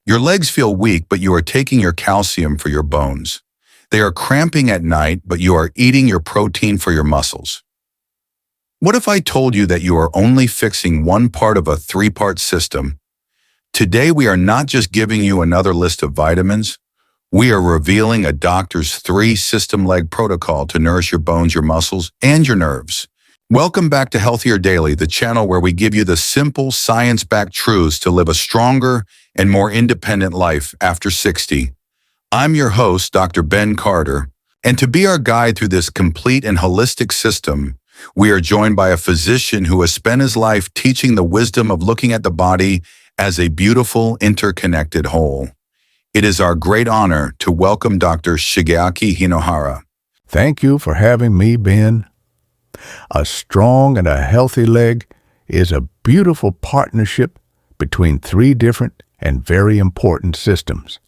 Your legs feel weak, but you are taking your calcium for your bones. They are cramping at night, but you are eating your protein for your muscles. What if I told you that you are only fixing one part of a three-part system? Today, we are not just giving you another list of vitamins. We are revealing a doctor's three-system leg protocol to nourish your bones, your muscles, and your nerves. Welcome back to Healthier Daily, the channel where we give you the simple, science-backed truths to live a stronger and more independent life after 60. I'm your host, Dr. Ben Carter, and to be our guide through this complete and holistic system, we are joined by a physician who has spent his life teaching the wisdom of looking at the body as a beautiful, interconnected whole. It is our great honor to welcome Dr. Shigeaki Hinohara. Thank you for having me, Ben. A strong and a healthy leg is a beautiful partnership between three different and very important systems.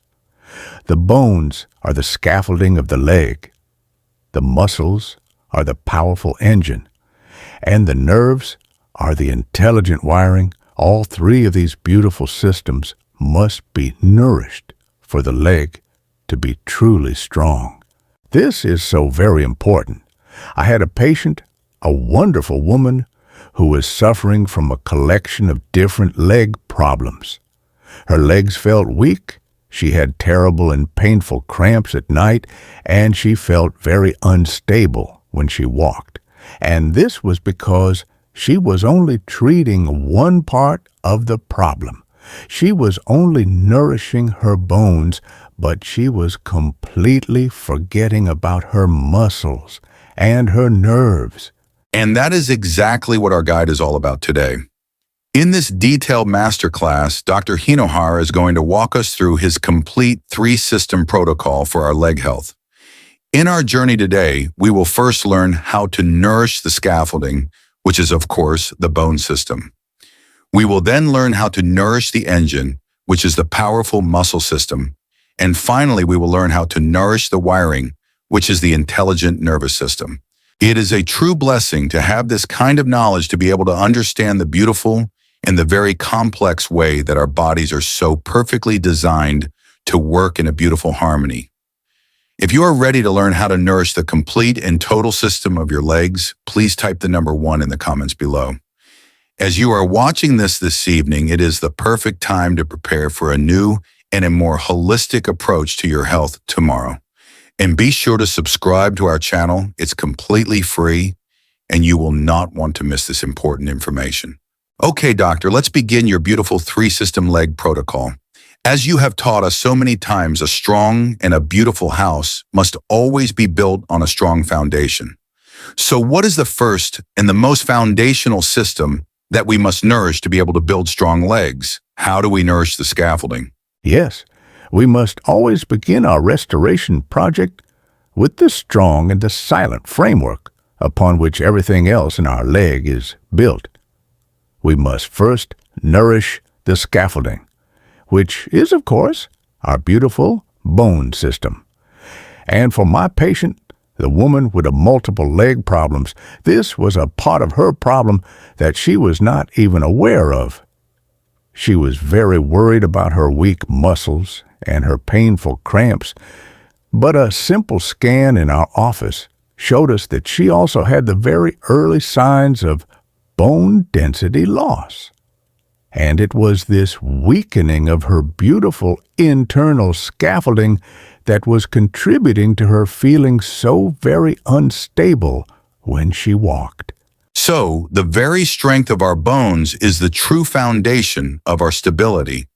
The bones are the scaffolding of the leg. The muscles are the powerful engine. And the nerves are the intelligent wiring. All three of these beautiful systems must be nourished for the leg to be truly strong. This is so very important. I had a patient, a wonderful woman, who was suffering from a collection of different leg problems. Her legs felt weak, she had terrible and painful cramps at night, and she felt very unstable when she walked. And this was because she was only treating one part of the problem. She was only nourishing her bones, but she was completely forgetting about her muscles and her nerves. And that is exactly what our guide is all about today. In this detailed masterclass, Dr. Hinohara is going to walk us through his complete three-system protocol for our leg health. In our journey today, we will first learn how to nourish the scaffolding, which is, of course, the bone system. We will then learn how to nourish the engine, which is the powerful muscle system. And finally, we will learn how to nourish the wiring, which is the intelligent nervous system. It is a true blessing to have this kind of knowledge to be able to understand the beautiful and the very complex way that our bodies are so perfectly designed to work in a beautiful harmony. If you are ready to learn how to nourish the complete and total system of your legs, please type the number 1 in the comments below. As you are watching this evening, it is the perfect time to prepare for a new and a more holistic approach to your health tomorrow. And be sure to subscribe to our channel. It's completely free, and you will not want to miss this important information. Okay, doctor, let's begin your beautiful three-system leg protocol. As you have taught us so many times, a strong and a beautiful house must always be built on a strong foundation. So what is the first and the most foundational system that we must nourish to be able to build strong legs? How do we nourish the scaffolding? Yes, we must always begin our restoration project with the strong and the silent framework upon which everything else in our leg is built. We must first nourish the scaffolding, which is, of course, our beautiful bone system. And for my patient, the woman with the multiple leg problems, this was a part of her problem that she was not even aware of. She was very worried about her weak muscles and her painful cramps, but a simple scan in our office showed us that she also had the very early signs of bone density loss. And it was this weakening of her beautiful internal scaffolding that was contributing to her feeling so very unstable when she walked. So, the very strength of our bones is the true foundation of our stability.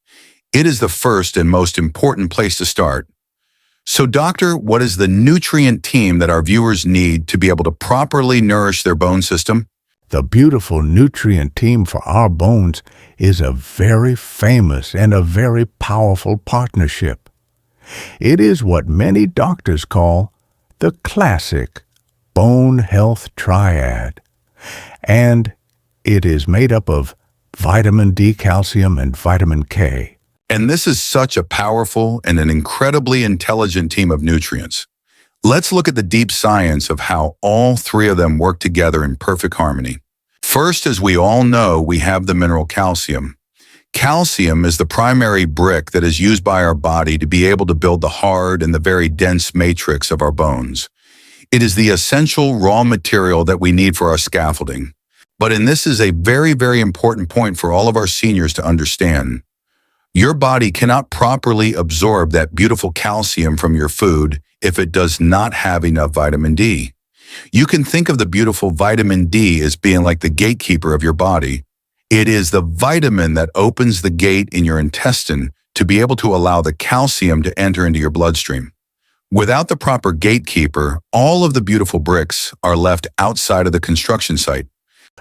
It is the first and most important place to start. So, doctor, what is the nutrient team that our viewers need to be able to properly nourish their bone system? The beautiful nutrient team for our bones is a very famous and a very powerful partnership. It is what many doctors call the classic bone health triad. And it is made up of vitamin D, calcium, and vitamin K. And this is such a powerful and an incredibly intelligent team of nutrients. Let's look at the deep science of how all three of them work together in perfect harmony. First, as we all know, we have the mineral calcium. Calcium is the primary brick that is used by our body to be able to build the hard and the very dense matrix of our bones. It is the essential raw material that we need for our scaffolding. And this is a very, very important point for all of our seniors to understand. Your body cannot properly absorb that beautiful calcium from your food if it does not have enough vitamin D. You can think of the beautiful vitamin D as being like the gatekeeper of your body. It is the vitamin that opens the gate in your intestine to be able to allow the calcium to enter into your bloodstream. Without the proper gatekeeper, all of the beautiful bricks are left outside of the construction site.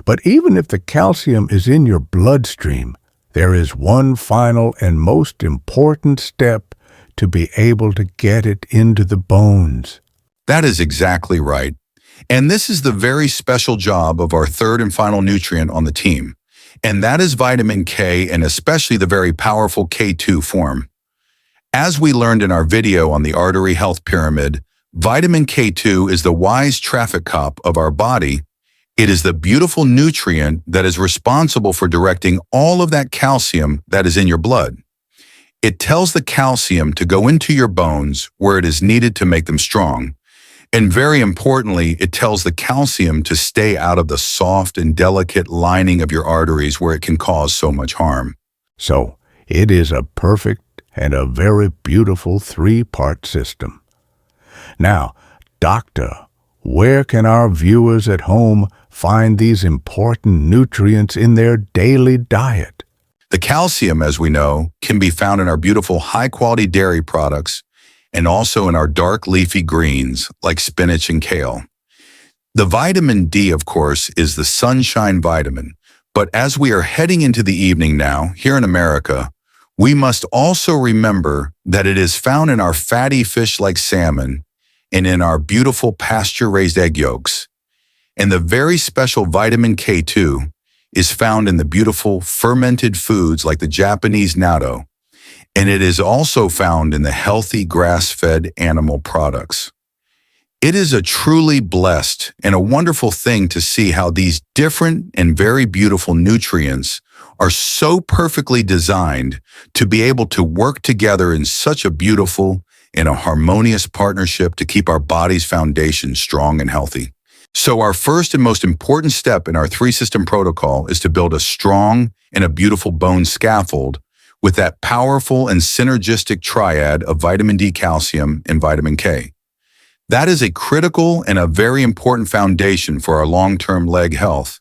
But even if the calcium is in your bloodstream, there is one final and most important step to be able to get it into the bones. That is exactly right. And this is the very special job of our third and final nutrient on the team. And that is vitamin K, and especially the very powerful K2 form. As we learned in our video on the artery health pyramid, vitamin K2 is the wise traffic cop of our body. It is the beautiful nutrient that is responsible for directing all of that calcium that is in your blood. It tells the calcium to go into your bones where it is needed to make them strong. And very importantly, it tells the calcium to stay out of the soft and delicate lining of your arteries where it can cause so much harm. So, it is a perfect and a very beautiful three-part system. Now, Doctor, where can our viewers at home find these important nutrients in their daily diet? The calcium, as we know, can be found in our beautiful high-quality dairy products and also in our dark leafy greens like spinach and kale. The vitamin D, of course, is the sunshine vitamin. But as we are heading into the evening now, here in America, we must also remember that it is found in our fatty fish like salmon and in our beautiful pasture-raised egg yolks. And the very special vitamin K2 is found in the beautiful fermented foods like the Japanese natto, and it is also found in the healthy grass-fed animal products. It is a truly blessed and a wonderful thing to see how these different and very beautiful nutrients are so perfectly designed to be able to work together in such a beautiful and a harmonious partnership to keep our body's foundation strong and healthy. So our first and most important step in our three-system protocol is to build a strong and a beautiful bone scaffold with that powerful and synergistic triad of vitamin D, calcium, and vitamin K. That is a critical and a very important foundation for our long-term leg health.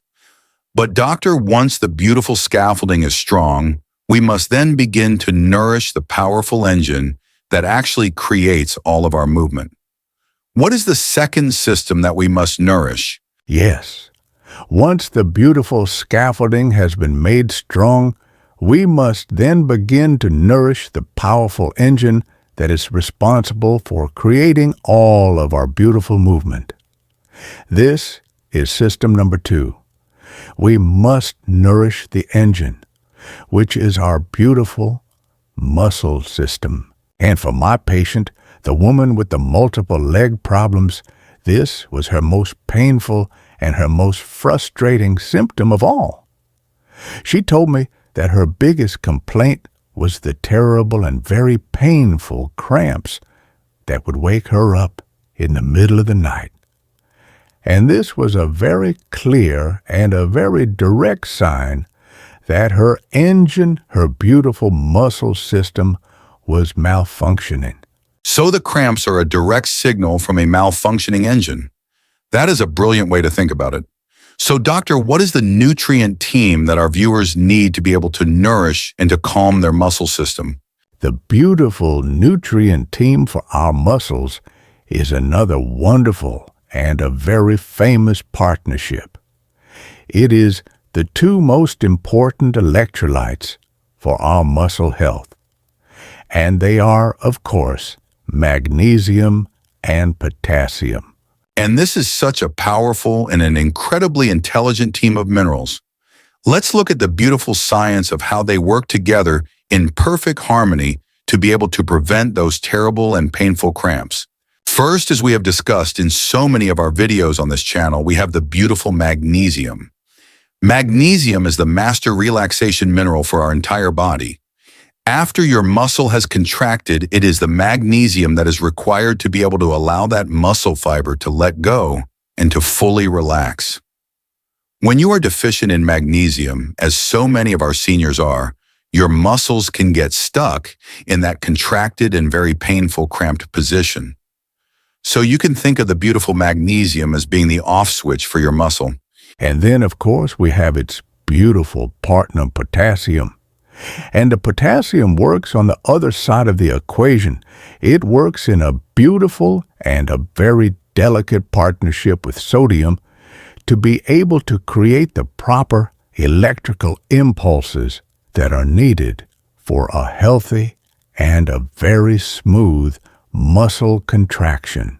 But doctor, once the beautiful scaffolding is strong, we must then begin to nourish the powerful engine that actually creates all of our movement. What is the second system that we must nourish? Yes. Once the beautiful scaffolding has been made strong, we must then begin to nourish the powerful engine that is responsible for creating all of our beautiful movement. This is system number 2. We must nourish the engine, which is our beautiful muscle system. And for my patient, the woman with the multiple leg problems, this was her most painful and her most frustrating symptom of all. She told me that her biggest complaint was the terrible and very painful cramps that would wake her up in the middle of the night. And this was a very clear and a very direct sign that her engine, her beautiful muscle system, was malfunctioning. So the cramps are a direct signal from a malfunctioning engine. That is a brilliant way to think about it. So doctor, what is the nutrient team that our viewers need to be able to nourish and to calm their muscle system? The beautiful nutrient team for our muscles is another wonderful and a very famous partnership. It is the two most important electrolytes for our muscle health. And they are, of course, magnesium and potassium. And this is such a powerful and an incredibly intelligent team of minerals. Let's look at the beautiful science of how they work together in perfect harmony to be able to prevent those terrible and painful cramps. First, as we have discussed in so many of our videos on this channel, we have the beautiful magnesium. Magnesium is the master relaxation mineral for our entire body. After your muscle has contracted, it is the magnesium that is required to be able to allow that muscle fiber to let go and to fully relax. When you are deficient in magnesium, as so many of our seniors are, your muscles can get stuck in that contracted and very painful cramped position. So you can think of the beautiful magnesium as being the off switch for your muscle. And then, of course, we have its beautiful partner, potassium. And the potassium works on the other side of the equation. It works in a beautiful and a very delicate partnership with sodium to be able to create the proper electrical impulses that are needed for a healthy and a very smooth muscle contraction.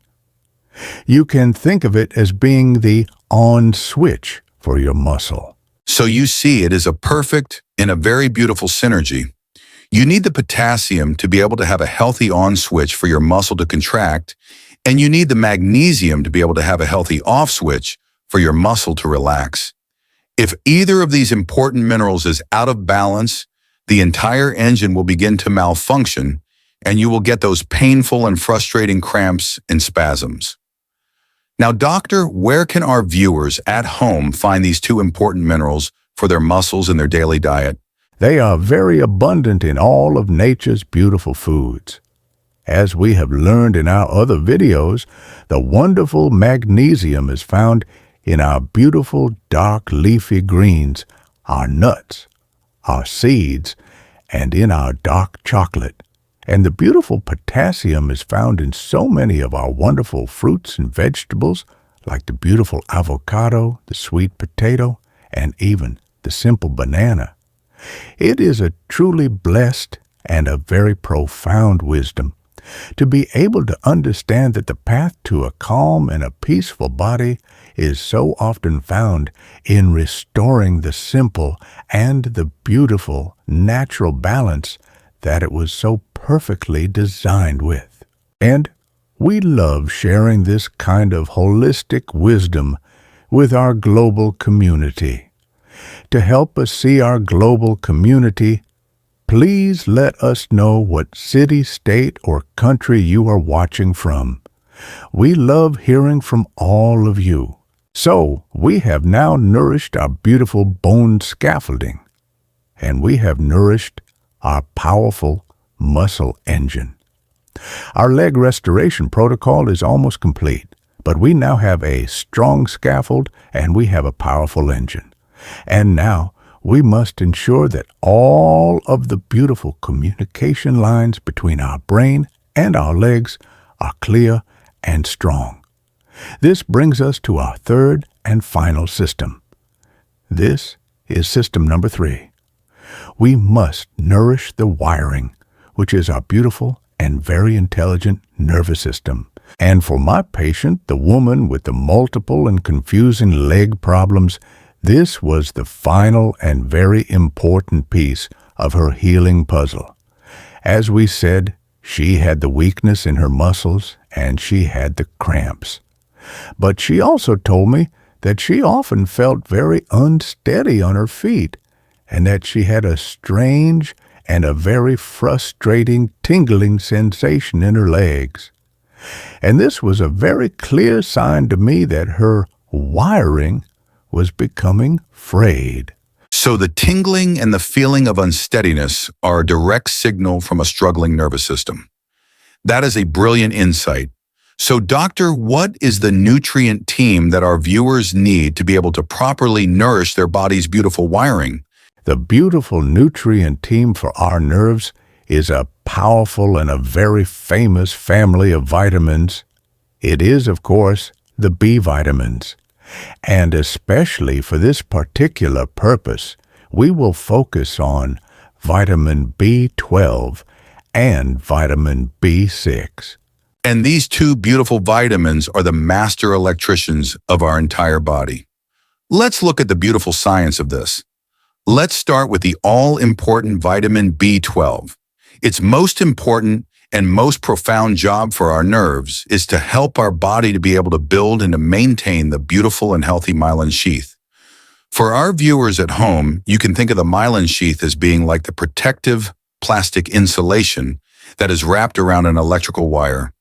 You can think of it as being the on switch for your muscle. So you see, it is a perfect and a very beautiful synergy. You need the potassium to be able to have a healthy on switch for your muscle to contract, and you need the magnesium to be able to have a healthy off switch for your muscle to relax. If either of these important minerals is out of balance, the entire engine will begin to malfunction, and you will get those painful and frustrating cramps and spasms. Now, doctor, where can our viewers at home find these two important minerals for their muscles in their daily diet? They are very abundant in all of nature's beautiful foods. As we have learned in our other videos, the wonderful magnesium is found in our beautiful dark leafy greens, our nuts, our seeds, and in our dark chocolate. And the beautiful potassium is found in so many of our wonderful fruits and vegetables, like the beautiful avocado, the sweet potato, and even the simple banana. It is a truly blessed and a very profound wisdom to be able to understand that the path to a calm and a peaceful body is so often found in restoring the simple and the beautiful natural balance that it was so perfectly designed with. And we love sharing this kind of holistic wisdom with our global community. To help us see our global community, please let us know what city, state, or country you are watching from. We love hearing from all of you. So, we have now nourished our beautiful bone scaffolding, and we have nourished our powerful muscle engine. Our leg restoration protocol is almost complete, but we now have a strong scaffold and we have a powerful engine. And now we must ensure that all of the beautiful communication lines between our brain and our legs are clear and strong. This brings us to our third and final system. This is system number 3. We must nourish the wiring, which is our beautiful and very intelligent nervous system. And for my patient, the woman with the multiple and confusing leg problems, this was the final and very important piece of her healing puzzle. As we said, she had the weakness in her muscles and she had the cramps. But she also told me that she often felt very unsteady on her feet, and that she had a strange and a very frustrating tingling sensation in her legs. And this was a very clear sign to me that her wiring was becoming frayed. So the tingling and the feeling of unsteadiness are a direct signal from a struggling nervous system. That is a brilliant insight. So, doctor, what is the nutrient team that our viewers need to be able to properly nourish their body's beautiful wiring? The beautiful nutrient team for our nerves is a powerful and a very famous family of vitamins. It is, of course, the B vitamins. And especially for this particular purpose, we will focus on vitamin B12 and vitamin B6. And these two beautiful vitamins are the master electricians of our entire body. Let's look at the beautiful science of this. Let's start with the all-important vitamin B12. Its most important and most profound job for our nerves is to help our body to be able to build and to maintain the beautiful and healthy myelin sheath. For our viewers at home, you can think of the myelin sheath as being like the protective plastic insulation that is wrapped around an electrical wire.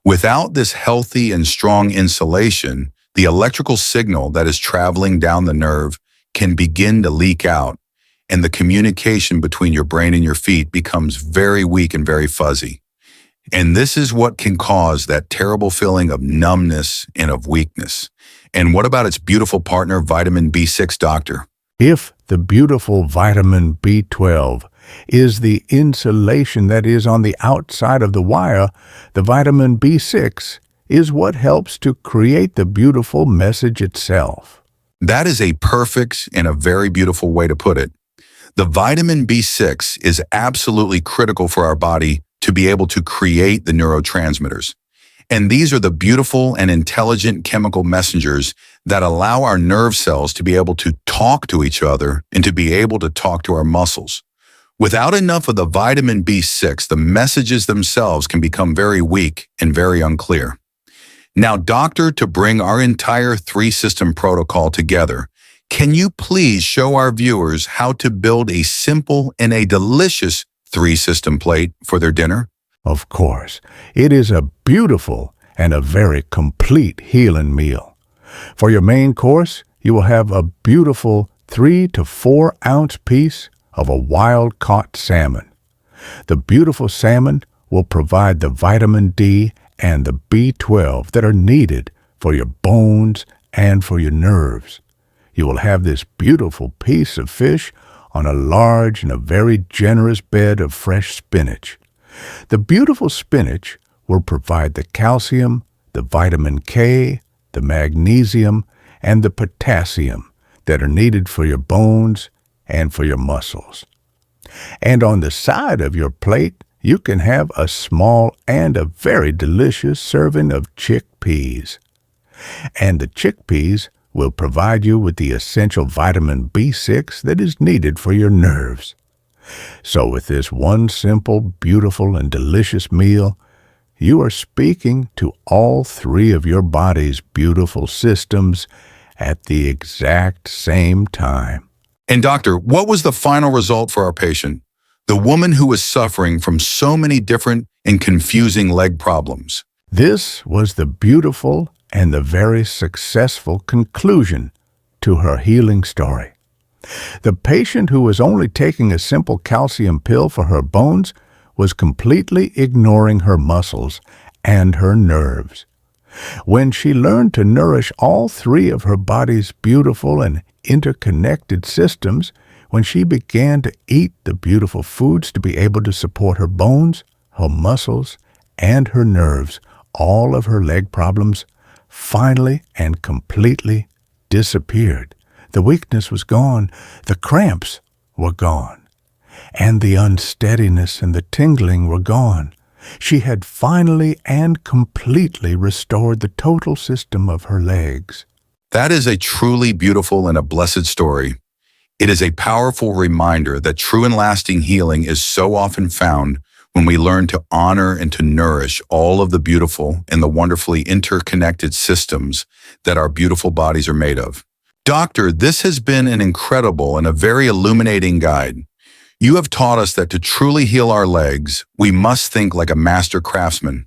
Without this healthy and strong insulation, the electrical signal that is traveling down the nerve can begin to leak out, and the communication between your brain and your feet becomes very weak and very fuzzy. And this is what can cause that terrible feeling of numbness and of weakness. And what about its beautiful partner, vitamin B6, doctor? If the beautiful vitamin B12 is the insulation that is on the outside of the wire, the vitamin B6 is what helps to create the beautiful message itself. That is a perfect and a very beautiful way to put it. The vitamin B6 is absolutely critical for our body to be able to create the neurotransmitters. And these are the beautiful and intelligent chemical messengers that allow our nerve cells to be able to talk to each other and to be able to talk to our muscles. Without enough of the vitamin B6, the messages themselves can become very weak and very unclear. Now, doctor, to bring our entire three-system protocol together, can you please show our viewers how to build a simple and a delicious three-system plate for their dinner? Of course, it is a beautiful and a very complete healing meal. For your main course, you will have a beautiful 3 to 4 ounce piece of a wild-caught salmon. The beautiful salmon will provide the vitamin D and the B12 that are needed for your bones and for your nerves. You will have this beautiful piece of fish on a large and a very generous bed of fresh spinach. The beautiful spinach will provide the calcium, the vitamin K, the magnesium, and the potassium that are needed for your bones and for your muscles. And on the side of your plate, you can have a small and a very delicious serving of chickpeas. And the chickpeas will provide you with the essential vitamin B6 that is needed for your nerves. So with this one simple, beautiful, and delicious meal, you are speaking to all three of your body's beautiful systems at the exact same time. And doctor, what was the final result for our patient? The woman who was suffering from so many different and confusing leg problems. This was the beautiful and the very successful conclusion to her healing story. The patient who was only taking a simple calcium pill for her bones was completely ignoring her muscles and her nerves. When she learned to nourish all three of her body's beautiful and interconnected systems, when she began to eat the beautiful foods to be able to support her bones, her muscles, and her nerves, all of her leg problems finally and completely disappeared. The weakness was gone, the cramps were gone, and the unsteadiness and the tingling were gone. She had finally and completely restored the total system of her legs. That is a truly beautiful and a blessed story. It is a powerful reminder that true and lasting healing is so often found when we learn to honor and to nourish all of the beautiful and the wonderfully interconnected systems that our beautiful bodies are made of. Doctor, this has been an incredible and a very illuminating guide. You have taught us that to truly heal our legs, we must think like a master craftsman.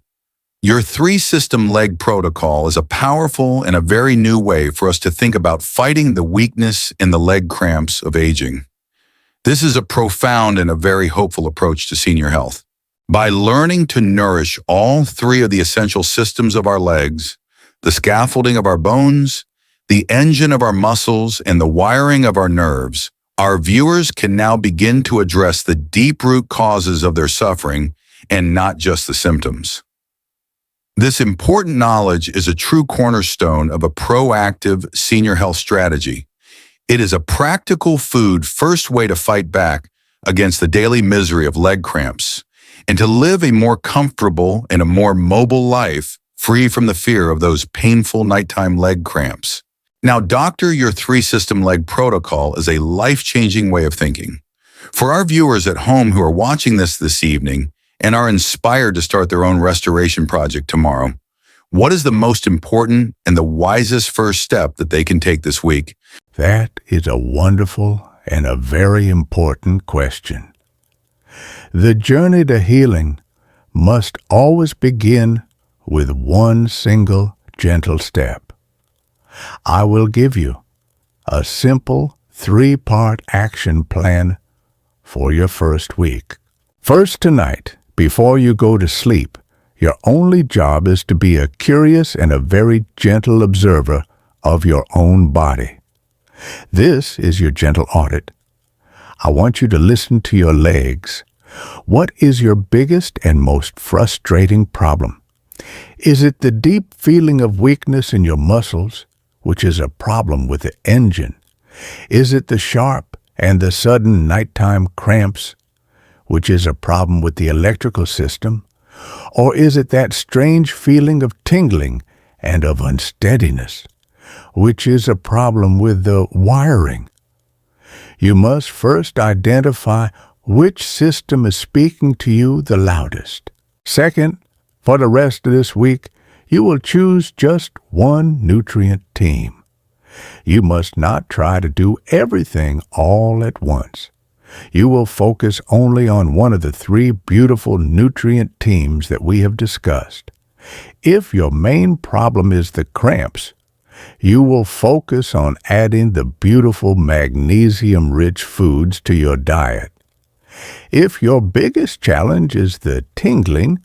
Your three-system leg protocol is a powerful and a very new way for us to think about fighting the weakness and the leg cramps of aging. This is a profound and a very hopeful approach to senior health. By learning to nourish all three of the essential systems of our legs, the scaffolding of our bones, the engine of our muscles, and the wiring of our nerves, our viewers can now begin to address the deep root causes of their suffering and not just the symptoms. This important knowledge is a true cornerstone of a proactive senior health strategy. It is a practical food first way to fight back against the daily misery of leg cramps and to live a more comfortable and a more mobile life free from the fear of those painful nighttime leg cramps. Now, doctor, your three-system leg protocol is a life-changing way of thinking. For our viewers at home who are watching this evening and are inspired to start their own restoration project tomorrow, What is the most important and the wisest first step that they can take this week? That is a wonderful and a very important question. The journey to healing must always begin with one single gentle step. I will give you a simple 3-part action plan for your first week. First, tonight, before you go to sleep, your only job is to be a curious and a very gentle observer of your own body. This is your gentle audit. I want you to listen to your legs. What is your biggest and most frustrating problem? Is it the deep feeling of weakness in your muscles, which is a problem with the engine? Is it the sharp and the sudden nighttime cramps, which is a problem with the electrical system? Or is it that strange feeling of tingling and of unsteadiness, which is a problem with the wiring? You must first identify which system is speaking to you the loudest. Second, for the rest of this week, you will choose just one nutrient team. You must not try to do everything all at once. You will focus only on one of the 3 beautiful nutrient teams that we have discussed. If your main problem is the cramps, you will focus on adding the beautiful magnesium-rich foods to your diet. If your biggest challenge is the tingling,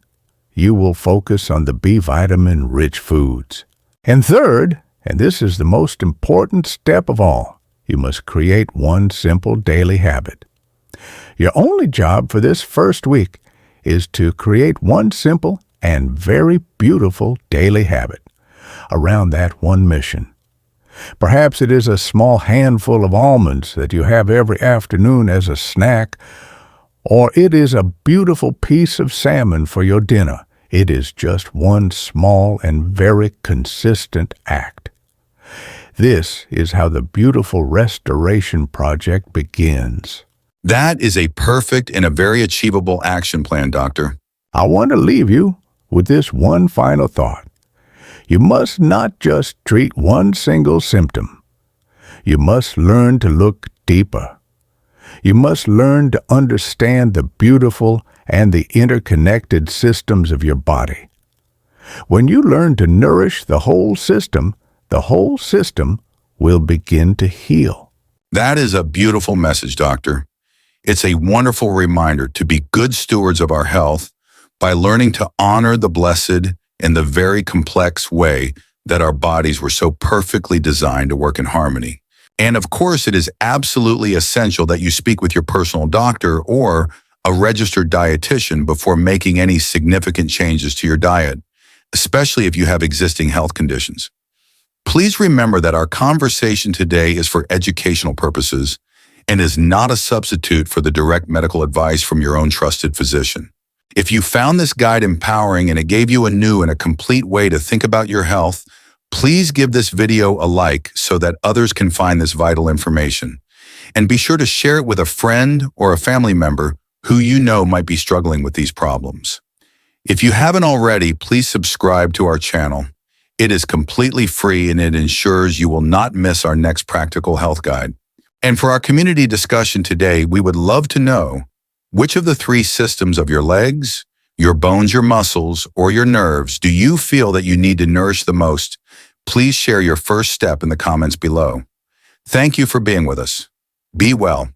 you will focus on the B vitamin-rich foods. And third, and this is the most important step of all, you must create one simple daily habit. Your only job for this first week is to create one simple and very beautiful daily habit around that one mission. Perhaps it is a small handful of almonds that you have every afternoon as a snack, or it is a beautiful piece of salmon for your dinner. It is just one small and very consistent act. This is how the beautiful restoration project begins. That is a perfect and a very achievable action plan, Doctor. I want to leave you with this one final thought. You must not just treat one single symptom. You must learn to look deeper. You must learn to understand the beautiful and the interconnected systems of your body. When you learn to nourish the whole system will begin to heal. That is a beautiful message, Doctor. It's a wonderful reminder to be good stewards of our health by learning to honor the blessed in the very complex way that our bodies were so perfectly designed to work in harmony. And of course, it is absolutely essential that you speak with your personal doctor or a registered dietitian before making any significant changes to your diet, especially if you have existing health conditions. Please remember that our conversation today is for educational purposes and is not a substitute for the direct medical advice from your own trusted physician. If you found this guide empowering and it gave you a new and a complete way to think about your health, please give this video a like so that others can find this vital information. And be sure to share it with a friend or a family member who you know might be struggling with these problems. If you haven't already, please subscribe to our channel. It is completely free and it ensures you will not miss our next practical health guide. And for our community discussion today, we would love to know which of the 3 systems of your legs, your bones, your muscles, or your nerves do you feel that you need to nourish the most? Please share your first step in the comments below. Thank you for being with us. Be well.